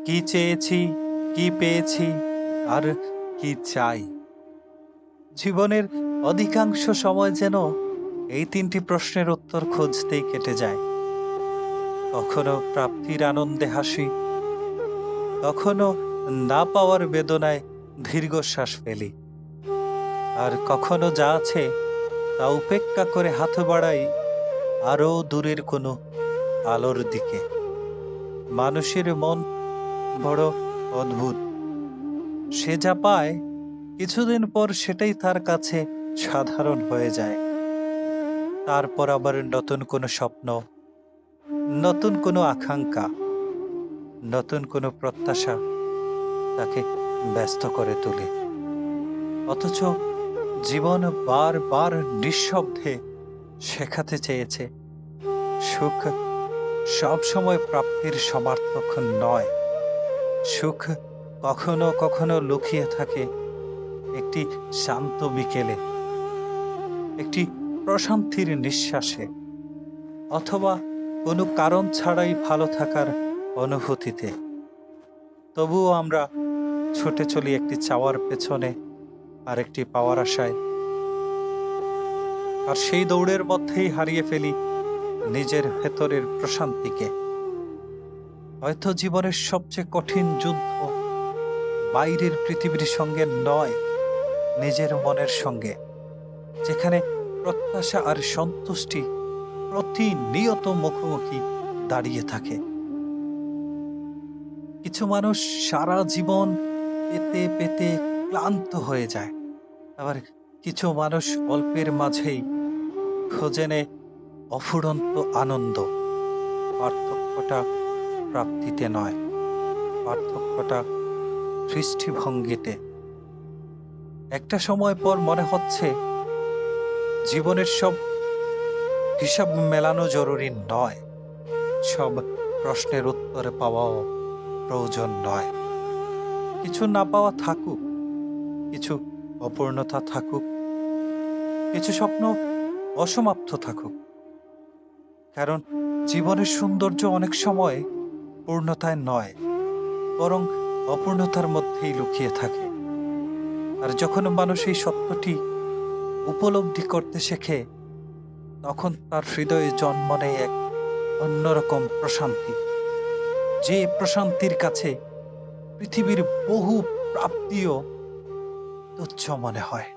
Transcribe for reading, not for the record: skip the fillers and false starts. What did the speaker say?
কি চেয়েছি, কি পেয়েছি, আর কি চাই? জীবনের অধিকাংশ সময় যেন এই তিনটি প্রশ্নের উত্তর খুঁজতেই কেটে যায়। কখনো প্রাপ্তির আনন্দে হাসি, কখনো না পাওয়ার বেদনায় দীর্ঘশ্বাস ফেলি, আর কখনো যা আছে তা উপেক্ষা করে হাত বাড়াই আরো দূরের কোনো আলোর দিকে। মানুষের মন বড় অদ্ভুত। সে যা পায় কিছুদিন পর সেটাই তার কাছে সাধারণ হয়ে যায়। তারপর আবার নতুন কোনো স্বপ্ন, নতুন কোনো আকাঙ্ক্ষা, নতুন কোনো প্রত্যাশা তাকে ব্যস্ত করে তোলে। অথচ জীবন বারবার নিঃশব্দে শেখাতে চেয়েছে, সুখ সবসময় প্রাপ্তির সমার্থক নয়। সুখ কখনো কখনো লুকিয়ে থাকে একটি শান্ত বিকেলে, একটি প্রশান্তির নিঃশ্বাসে, অথবা কোনো কারণ ছাড়াই ভালো থাকার অনুভূতিতে। তবুও আমরা ছুটে চলি একটি চাওয়ার পেছনে, আর একটি পাওয়ার আশায়, আর সেই দৌড়ের মধ্যেই হারিয়ে ফেলি নিজের ভেতরের প্রশান্তিকে। হয়তো জীবনের সবচেয়ে কঠিন যুদ্ধ বাইরের পৃথিবীর সঙ্গে নয়, নিজের মনের সঙ্গে, যেখানে প্রত্যাশা আর সন্তুষ্টি প্রতিনিয়ত মুখোমুখি দাঁড়িয়ে থাকে। কিছু মানুষ সারা জীবন পেতে পেতে ক্লান্ত হয়ে যায়, আবার কিছু মানুষ অল্পের মাঝেই খোঁজে নেয় অফুরন্ত আনন্দ। পার্থক্যটা প্রাপ্তিতে নয়, পার্থক্যটা দৃষ্টিভঙ্গিতে। একটা সময় পর মনে হচ্ছে জীবনের সব হিসাব মেলানো জরুরি নয়, সব প্রশ্নের উত্তর পাওয়াও প্রয়োজন নয়। কিছু না পাওয়া থাকুক, কিছু অপূর্ণতা থাকুক, কিছু স্বপ্ন অসমাপ্ত থাকুক, কারণ জীবনের সৌন্দর্য অনেক সময় পূর্ণতায় নয়, বরং অপূর্ণতার মধ্যেই লুকিয়ে থাকে। আর যখন মানুষ এই সত্যটি উপলব্ধি করতে শেখে, তখন তার হৃদয়ে জন্ম নেয় এক অন্যরকম প্রশান্তি, যে প্রশান্তির কাছে পৃথিবীর বহু প্রাপ্তিও তুচ্ছ মনে হয়।